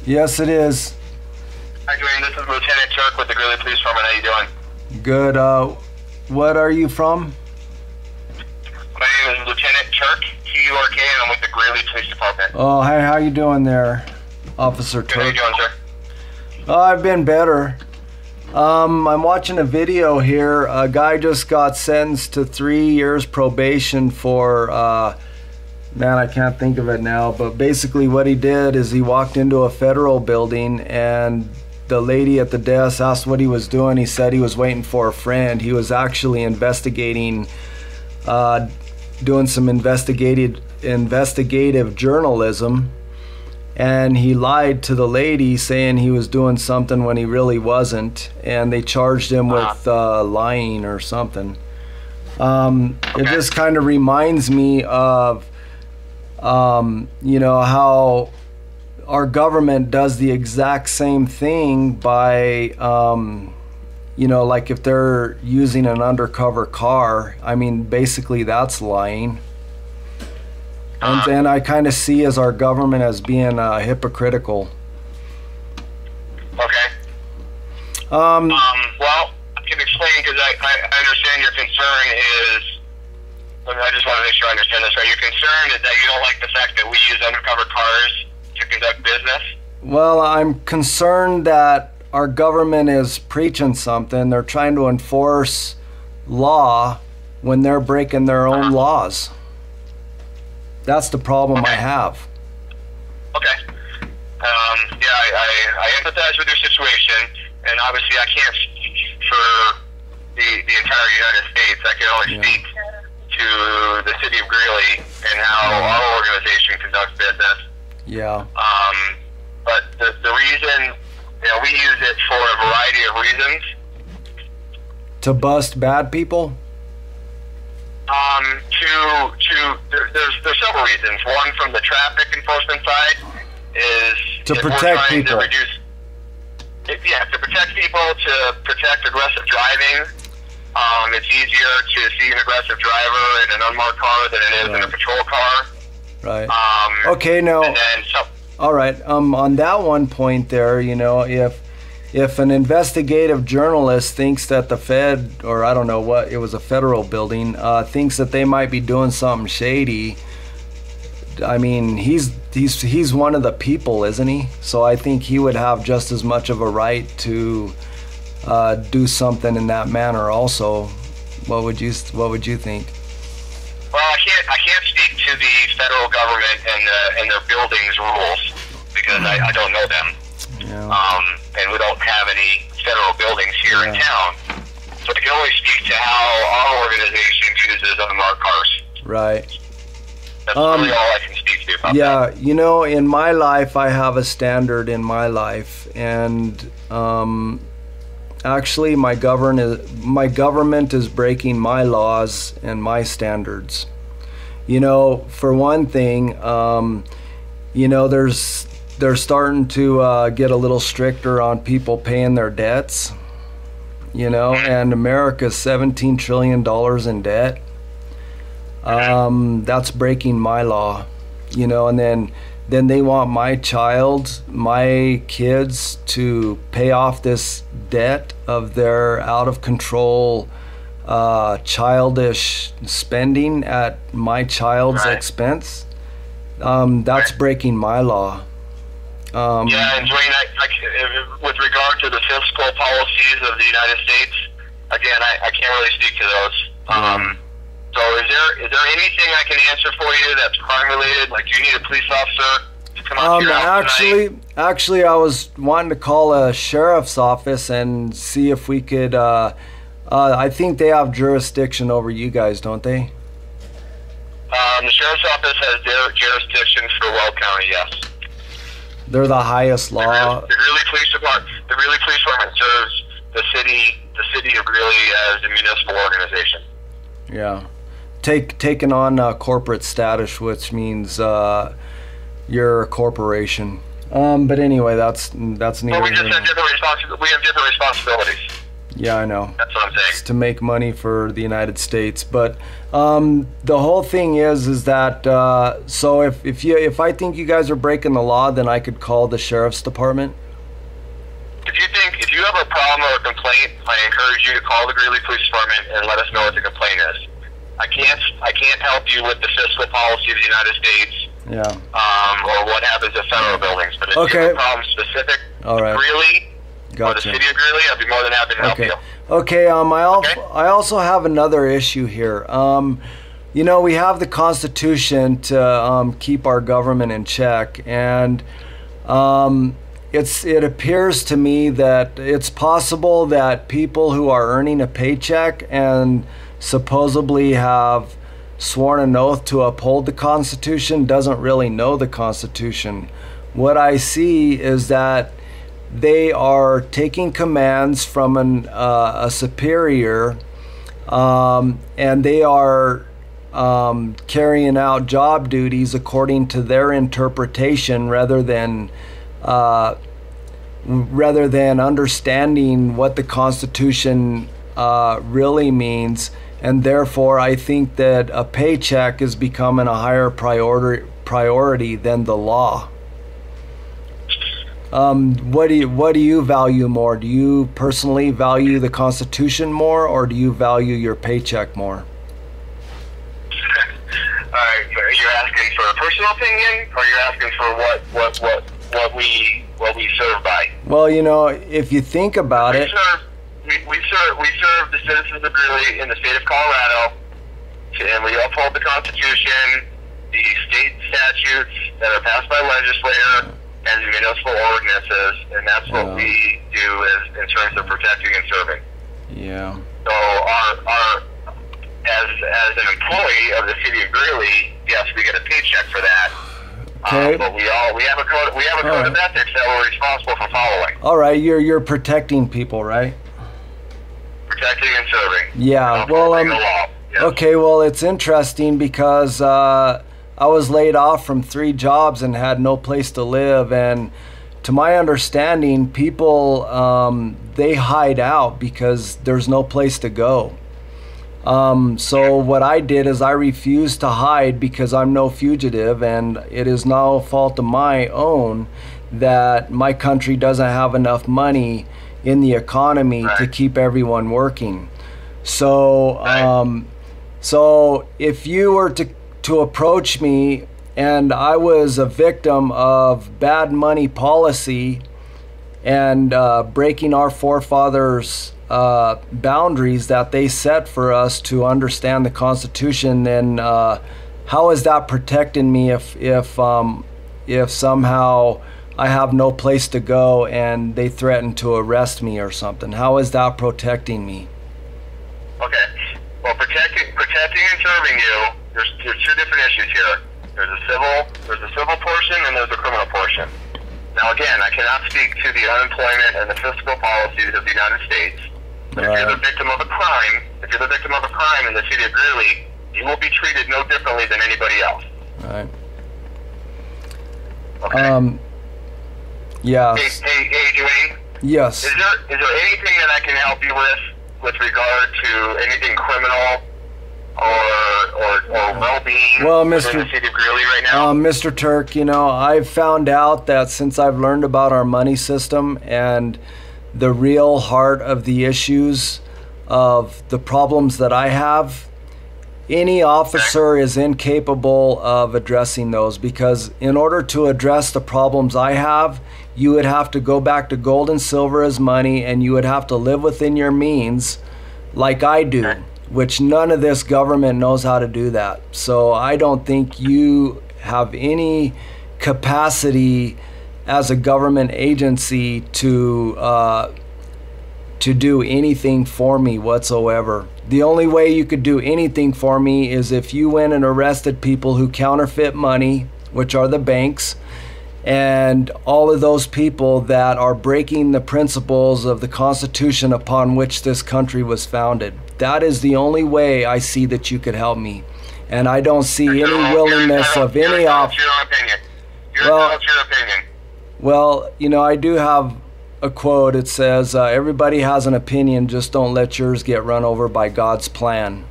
Yes, it is. Hi, Dwayne. This is Lieutenant Turk with the Greeley Police Department. How you doing? Good. What are you from? My name is Lieutenant Turk, T-U-R-K, and I'm with the Greeley Police Department. Oh, hi. How you doing there, Officer Good. How you Turk? doing, sir? Oh, I've been better. I'm watching a video here. A guy just got sentenced to 3 years probation for, man, I can't think of it now, but basically what he did is he walked into a federal building and the lady at the desk asked what he was doing. He said he was waiting for a friend. He was actually investigating, doing some investigative journalism. And he lied to the lady saying he was doing something when he really wasn't, and they charged him with lying or something. It just kind of reminds me of, you know, how our government does the exact same thing by, you know, like if they're using an undercover car, I mean, basically that's lying. And then I kind of see as our government as being hypocritical. Okay. Well, I can explain because I understand your concern is, I just want to make sure I understand this right. Your concern is that you don't like the fact that we use undercover cars to conduct business? Well, I'm concerned that our government is preaching something. They're trying to enforce law when they're breaking their own laws. That's the problem I have. Okay. Yeah, I empathize with your situation, and obviously I can't speak for the entire United States. I can only speak to the city of Greeley and how our organization conducts business. Yeah. But the reason, you know, we use it for a variety of reasons. To bust bad people? There's several reasons. One, from the traffic enforcement side, is to protect people. To protect people, to protect aggressive driving. It's easier to see an aggressive driver in an unmarked car than it is in a patrol car. Right. Okay, now. All right. On that one point there, you know, if an investigative journalist thinks that the Fed, or I don't know what, it was a federal building, thinks that they might be doing something shady, I mean, he's one of the people, isn't he? So I think he would have just as much of a right to do something in that manner also. What would you think? Well, I can't speak to the federal government and their buildings rules because I don't know them. Yeah. And we don't have any federal buildings here in town. So I can only speak to how our organization uses unmarked cars. Right. That's really all I can speak to about that. You know, in my life, I have a standard in my life, and actually, my government is breaking my laws and my standards. You know, for one thing, you know, they're starting to get a little stricter on people paying their debts, you know, and America's $17 trillion in debt. That's breaking my law, you know, and then they want my kids to pay off this debt of their out of control, childish spending at my child's expense. That's breaking my law. Yeah, and Dwayne, with regard to the fiscal policies of the United States, again, I can't really speak to those. So is there anything I can answer for you that's crime related? Like, do you need a police officer to come out to your house tonight? Actually, I was wanting to call a sheriff's office and see if we could, I think they have jurisdiction over you guys, don't they? The sheriff's office has jurisdiction for Weld County, yes. They're the highest law. The Greeley Police Department serves the city of Greeley as a municipal organization. Yeah, taking on corporate status, which means you're a corporation. But anyway, that's neither. Well, we have different responsibilities. Yeah, I know. That's what I'm saying. It's to make money for the United States. But the whole thing is that so if I think you guys are breaking the law, then I could call the sheriff's department. If you have a problem or a complaint, I encourage you to call the Greeley Police Department and let us know what the complaint is. I can't help you with the fiscal policy of the United States. Yeah. Or what happens at federal buildings. But if you have a problem specific to Greeley or the city of Greeley, I'd be more than happy to help you. Okay. I also have another issue here. You know, we have the Constitution to keep our government in check, and it appears to me that it's possible that people who are earning a paycheck and supposedly have sworn an oath to uphold the Constitution doesn't really know the Constitution. What I see is that they are taking commands from a superior, and they are carrying out job duties according to their interpretation rather than understanding what the Constitution really means. And therefore, I think that a paycheck is becoming a higher priority than the law. What do you value more? Do you personally value the Constitution more, or do you value your paycheck more? You're asking for a personal opinion, or you're asking for what we serve by? Well, you know, if you think about it. We serve the citizens of Greeley in the state of Colorado, and we uphold the Constitution, the state statutes that are passed by legislature, and the municipal ordinances, and that's what we do in terms of protecting and serving. Yeah. So as an employee of the city of Greeley, yes, we get a paycheck for that. Okay. But we have a code of ethics that we're responsible for following. All right, you're protecting people, right? Protecting and serving. Yeah. Well, yes. Okay. Well, it's interesting because I was laid off from 3 jobs and had no place to live, and to my understanding, people they hide out because there's no place to go. So what I did is I refused to hide because I'm no fugitive, and it is no fault of my own that my country doesn't have enough money in the economy to keep everyone working. So so if you were to approach me and I was a victim of bad money policy and breaking our forefathers' boundaries that they set for us to understand the Constitution, then how is that protecting me if somehow I have no place to go and they threaten to arrest me or something? How is that protecting me? Okay. Well, protecting and serving you, there's 2 different issues here. There's a civil portion and there's a criminal portion. Now, again, I cannot speak to the unemployment and the fiscal policies of the United States. But if you're the victim of a crime, in the city of Greeley, you will be treated no differently than anybody else. Right. Okay. Yeah. Hey, Dwayne. Yes. Is there anything that I can help you with regard to anything criminal or well-being in the city of Greeley right now? Mr. Turk, you know, I've found out that since I've learned about our money system and the real heart of the issues of the problems that I have, any officer is incapable of addressing those, because in order to address the problems I have, you would have to go back to gold and silver as money, and you would have to live within your means like I do, which none of this government knows how to do that. So I don't think you have any capacity as a government agency to do anything for me whatsoever. The only way you could do anything for me is if you went and arrested people who counterfeit money, which are the banks, and all of those people that are breaking the principles of the Constitution upon which this country was founded. That is the only way I see that you could help me. And I don't see any willingness of any officer. Your opinion. Your opinion. Well, you know, I do have a quote. It says, everybody has an opinion, just don't let yours get run over by God's plan.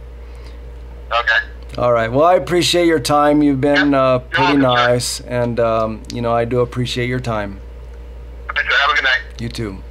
Okay. All right. Well, I appreciate your time. You've been pretty nice, and I do appreciate your time. Okay, sir. Have a good night. You too.